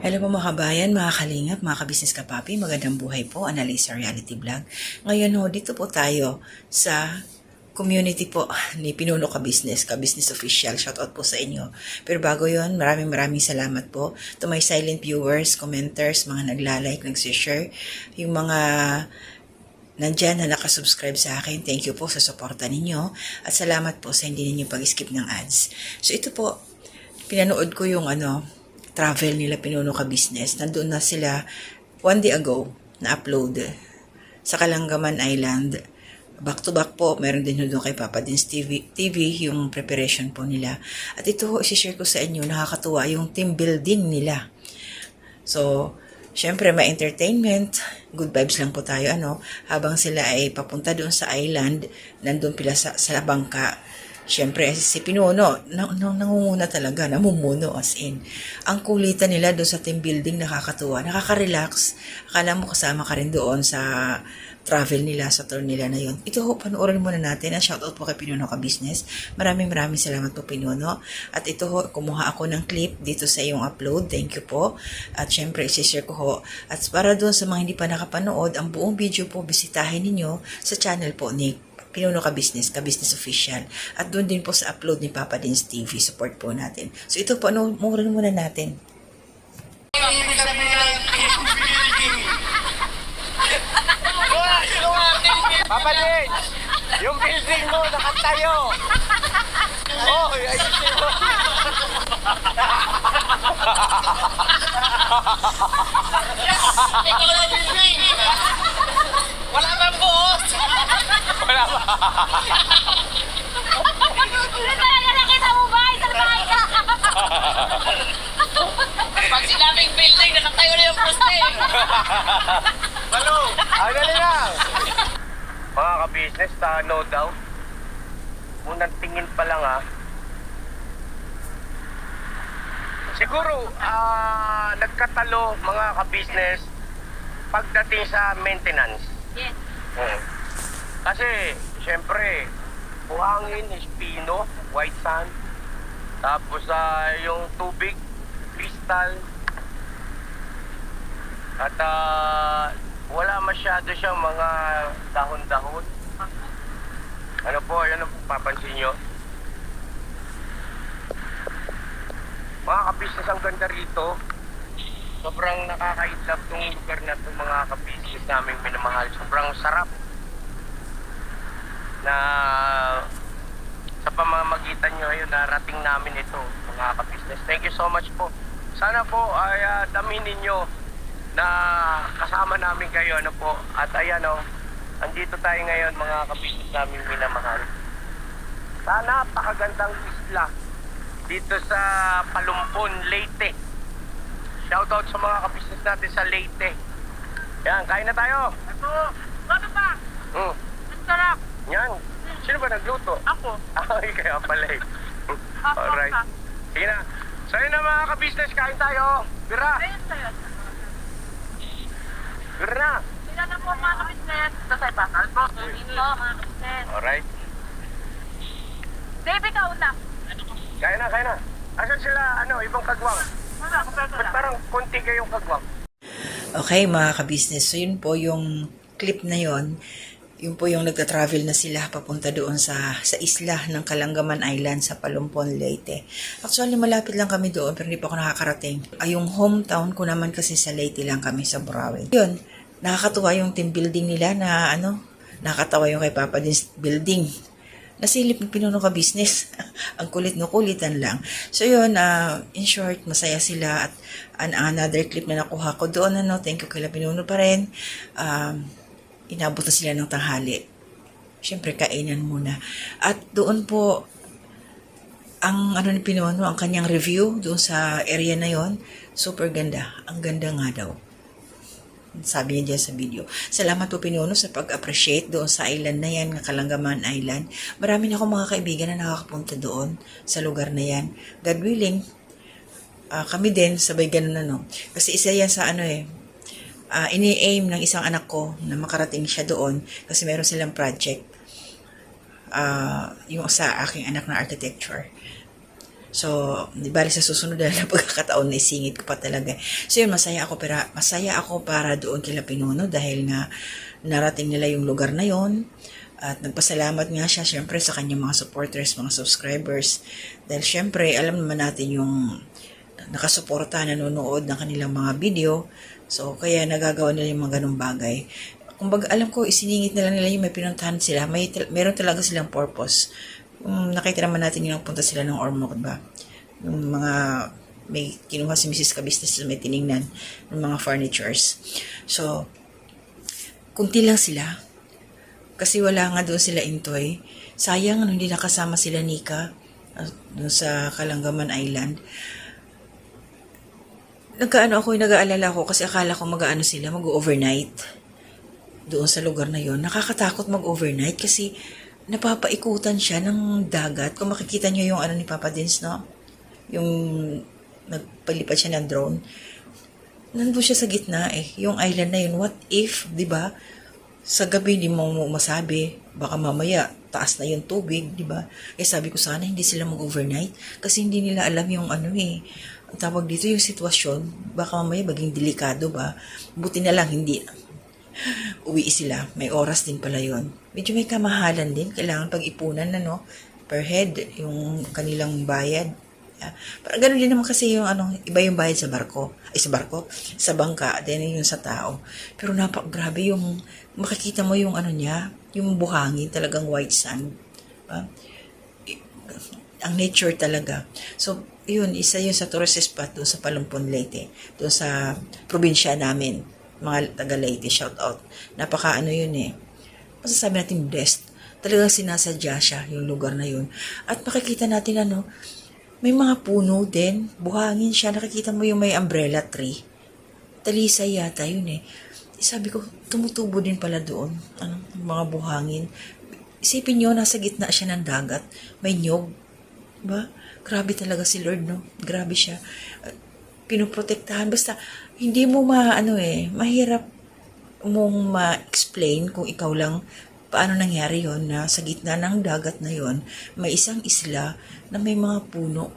Hello po mga kabayan, mga kalingap, mga kabisnes kapapi, magandang buhay po, Analisa Reality Vlog. Ngayon ho, dito po tayo sa community po ni Pinuno Kabisnes, Kabisnes Official. Shoutout po sa inyo. Pero bago yon, maraming salamat po to my silent viewers, commenters, mga nagla-like, nagsishare, yung mga nandyan na nakasubscribe sa akin. Thank you po sa suporta ninyo at salamat po sa hindi ninyo pag-skip ng ads. So ito po, pinanood ko yung travel nila Pinuno Kabisnes. Nandun na sila one day ago na upload sa Kalangaman Island. Back to back po, meron din doon kay Papa Dins TV yung preparation po nila. At ito, isi-share ko sa inyo, nakakatuwa yung team building nila. So, syempre may entertainment, good vibes lang po tayo habang sila ay papunta doon sa island, nandun pila sa bangka. Siyempre, si Pinuno, nangunguna talaga, namumuno as in. Ang kulitan nila doon sa team building, nakakatuwa, nakaka-relax. Akala mo kasama ka rin doon sa travel nila, sa tour nila na yun. Ito ho, panoorin muna natin. Shoutout po kay Pinuno Kabisnes. Maraming salamat po, Pinuno. At ito ho, kumuha ako ng clip dito sa iyong upload. Thank you po. At syempre, isi-share ko ho. At para doon sa mga hindi pa nakapanood, ang buong video po, bisitahin ninyo sa channel po ni Pinuno Kabisnes, Kabisnes Official. At doon din po sa upload ni Papa Dins TV. Support po natin. So ito po, panoorin muna natin. Papa Dins, yung building mo nakatayo. Oh, ayusin mo. Ikaw na building! Wala bang buhos? Wala ba? Talaga nakita mo ba? Salbahay ka! Pag sinabing building, nakatayo na yung poste. Hello, ano lang? Mga ka-business, no doubt. Unang tingin pa lang Siguro, nagkatalo mga ka-business pagdating sa maintenance. Yes. Kasi, syempre, buhangin is pino, white sand. Tapos, yung tubig, crystal. At, wala masyado siyang mga dahon-dahon. Ano po papansin nyo? Mga ka-business, ang ganda rito. Sobrang nakaka-itlap tong lugar na itong mga ka-business naming minamahal. Sobrang sarap na sa pamamagitan nyo ngayon narating namin ito, mga ka-business. Thank you so much po. Sana po ay damin ninyo na kasama namin kayo po. At ayan andito tayo ngayon mga ka-business namin minamahal. Sana napakagandang isla dito sa Palumpon, Leyte. Shoutout sa mga ka-business natin sa Leyte. Yan, kain na tayo. Ano ba? Ang sarap. Yan. Sino ba nagluto? Ako. Ay, kaya pala Alright. Sige na. So yun na mga ka-business, kain tayo. Bira. Ayun sa'yo. Bira na. Sila na po mga kabisnes. Ito sa'yo pa. Albo. Ito mga kabisnes. Alright. Baby ka una. Kain na. Asan sila, ibang kagwang? Wala, kompleto Ba't lang. parang konti kayong kagwang? Okay mga kabisnes, so yun po yung clip na yun. Yun po yung nagta-travel na sila papunta doon sa isla ng Kalangaman Island sa Palumpon, Leyte. Actually, malapit lang kami doon pero hindi pa ako nakakarating. Yung hometown ko naman kasi sa Leyte lang kami sa Burawin. Yun, nakakatuwa yung team building nila na nakakatawa yung kay Papa Dins building. Nasilip ng Pinuno Kabisnes. Ang kulit no kulitan lang. So yun, in short, masaya sila at another clip na nakuha ko doon, thank you kay Pinuno pa rin. Inabot na sila ng tanghali. Siyempre, kainan muna. At doon po, ang ni Pinuno, ang kanyang review doon sa area na yon, super ganda. Ang ganda nga daw. Sabi niya dyan sa video. Salamat po Pinuno sa pag-appreciate doon sa island na yan, ng Kalangaman Island. Marami na akong mga kaibigan na nakakapunta doon sa lugar na yan. God willing, kami din sabay ganun Kasi isa yan sa ini-aim ng isang anak ko na makarating siya doon kasi meron silang project yung sa aking anak na architecture. So, di bali sa susunod na pagkakataon na isingit ko pa talaga. So yun, masaya ako para doon kila Pinuno dahil nga narating nila yung lugar na yon. At nagpasalamat nga siya syempre sa kanyang mga supporters, mga subscribers. Dahil syempre, alam naman natin yung nakasuporta, nanonood ng kanilang mga video. So, kaya nagagawa nila yung mga ganung bagay. Kumbaga, alam ko, isiningit na lang nila yung may pinuntahan sila. Meron talaga silang purpose. Nakita naman natin yung punta sila ng Ormoc, ba? Yung mga, may kinuha si Mrs. Kabisnes, may tiningnan ng mga furnitures. So, kunti lang sila. Kasi wala nga doon sila Intoy. Sayang, hindi nakasama sila Nika doon sa Kalangaman Island. Nag-aalala ako kasi akala ko mag-overnight doon sa lugar na yon. Nakakatakot mag-overnight kasi napapaikutan siya ng dagat. Kung makikita niyo yung ni Papa Dins, no? Yung nagpalipad siya ng drone. Nandun siya sa gitna yung island na yun. What if, di ba? Sa gabi, di mo masabi. Baka mamaya, taas na yung tubig, di ba? Sabi ko sana, hindi sila mag-overnight. Kasi hindi nila alam yung ang tawag dito, yung sitwasyon. Baka mamaya, maging delikado ba? Buti na lang, hindi. Uwi sila. May oras din pala yon. Medyo may kamahalan din. Kailangan pag-ipunan na, no? Per head, yung kanilang bayad. Parang ganun din naman kasi yung iba yung bayad sa barko. Sa bangka, then yung sa tao. Pero grabe yung, makikita mo yung niya, yung buhangin, talagang white sand. Ang nature talaga. So, yun, isa yun sa tourist spot doon sa Palumpon, Leyte. Doon sa probinsya namin. Mga taga Leyte, shout out. Yun masasabi natin blessed. Talagang sinasadya siya yung lugar na yun. At makikita natin may mga puno din. Buhangin siya. Nakikita mo yung may umbrella tree. Talisay yata yun Sabi ko, tumutubo din pala doon. Mga buhangin. Isipin nyo, nasa gitna siya ng dagat. May nyog. Diba? Grabe talaga si Lord, no? Grabe siya. Pinoprotektahan. Basta, hindi mo mahirap mong ma-explain kung ikaw lang paano nangyari yon na sa gitna ng dagat na yon may isang isla na may mga puno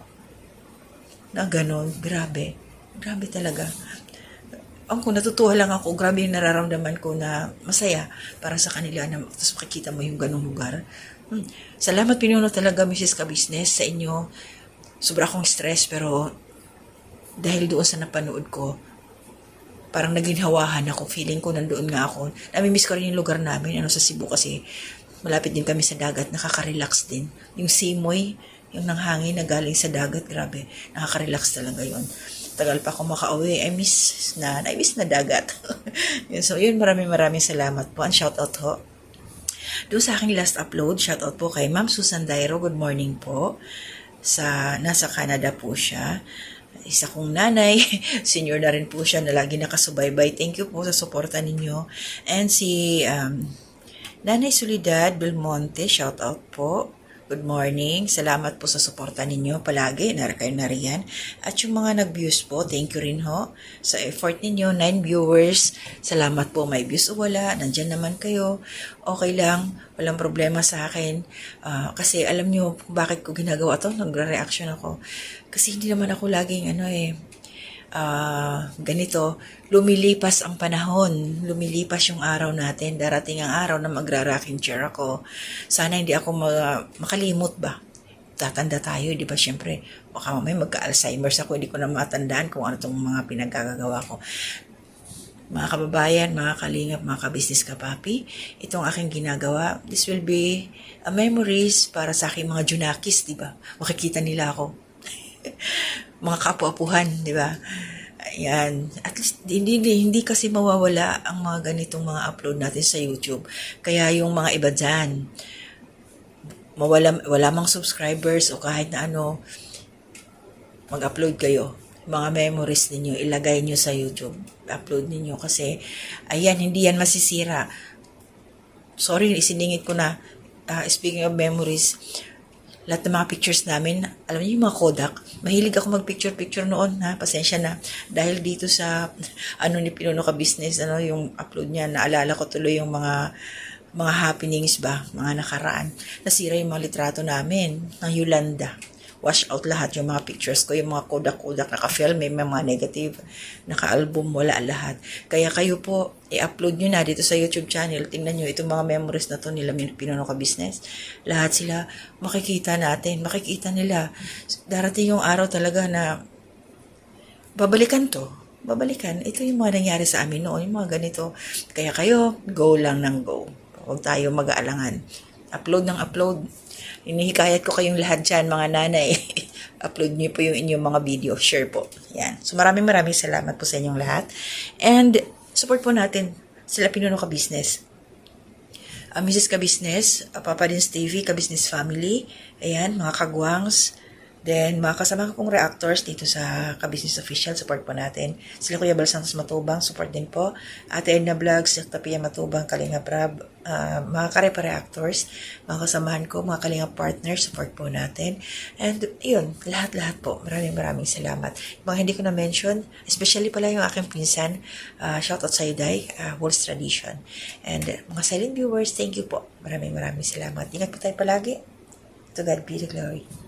na ganon. Grabe. Grabe talaga. Natutuwa lang ako. Grabe yung nararamdaman ko na masaya para sa kanila na tapos makikita mo yung ganong lugar. Salamat Pinuno talaga, Mrs. Kabisnes, sa inyo. Sobra akong stress pero dahil doon sa napanood ko, parang naginhawahan ako. Feeling ko nandoon nga ako. Namimiss ko rin yung lugar namin, sa Cebu kasi malapit din kami sa dagat. Nakaka-relax din. Yung simoy, yung nanghangin na galing sa dagat, grabe. Nakaka-relax talaga yon. Tagal pa ako makauwi. I miss na dagat. So yun, maraming salamat po. And shout out ho. Doon sa aking last upload, shout out po kay Ma'am Susan Dairo. Good morning po. Nasa Canada po siya. Isa kong nanay, senior na rin po siya na lagi nakasubaybay. Thank you po sa suporta ninyo. And si Nanay Soledad Belmonte, shout out po. Good morning. Salamat po sa suporta ninyo palagi. Kayo na riyan. At yung mga nag-views po, thank you rin ho. Sa effort ninyo, 9 viewers. Salamat po. May views o wala. Nandyan naman kayo. Okay lang. Walang problema sa akin. Kasi alam nyo bakit ko ginagawa to. Nagre-reaction ako. Kasi hindi naman ako laging ganito, lumilipas ang panahon, lumilipas yung araw natin, darating ang araw na magra-rocking chair ako. Sana hindi ako makalimot ba? Tatanda tayo, di ba? Siyempre, baka mamaya magka-Alzheimer's ako, hindi ko na matandaan kung ano itong mga pinagkagagawa ko. Mga kababayan, mga kalingap, mga kabisnes kapapi, itong aking ginagawa, this will be a memories para sa aking mga junakis, di ba? Makikita nila ako. Mga kapu-apuhan, di ba? Ayan. At least, hindi kasi mawawala ang mga ganitong mga upload natin sa YouTube. Kaya yung mga iba dyan, wala mang subscribers o kahit na mag-upload kayo. Mga memories ninyo, ilagay nyo sa YouTube. Upload ninyo kasi, ayan, hindi yan masisira. Sorry, isiningit ko na. Speaking of memories, lahat ng mga pictures namin, alam niyo yung mga Kodak, mahilig ako mag-picture noon, pasensya na. Dahil dito sa, ni Pinuno Kabisnes, yung upload niya, naalala ko tuloy yung mga happenings ba, mga nakaraan. Nasira yung mga litrato namin, ng Yolanda. wash out lahat yung mga pictures ko, yung mga kodak-kodak, naka-film, may mga negative, naka-album, wala lahat. Kaya kayo po, i-upload nyo na dito sa YouTube channel. Tingnan nyo, itong mga memories na to nila Pinuno Ka Business. Lahat sila, makikita natin, makikita nila. Darating yung araw talaga na babalikan to. Babalikan. Ito yung mga nangyari sa amin noon, yung mga ganito. Kaya kayo, go lang ng go. Huwag tayo mag-aalangan. Upload ng upload. Inihikayat ko kayong lahat dyan, mga nanay. Upload niyo po yung inyong mga video. Share po. Yan. So maraming salamat po sa inyong lahat. And support po natin sila Pinuno Ka Business. Mrs. Ka Business, Papa Dins TV, Ka Business Family. Ayan, mga kagwangs. Then, mga kasama ko pong reactors dito sa Ka-Business Official, support po natin. Sila Kuya Bal Santos Matubang, support din po. Ate Edna Vlogs, Tapia Matubang, Kalinga Prab, mga karepa reactors, mga kasamahan ko, mga Kalinga partners, support po natin. And, yun, lahat-lahat po. Maraming salamat. Mga hindi ko na-mention, especially pala yung aking pinsan, shoutout sa Day, Wolf's Tradition. And, mga silent viewers, thank you po. Maraming salamat. Ingat po tayo palagi. To God be the glory.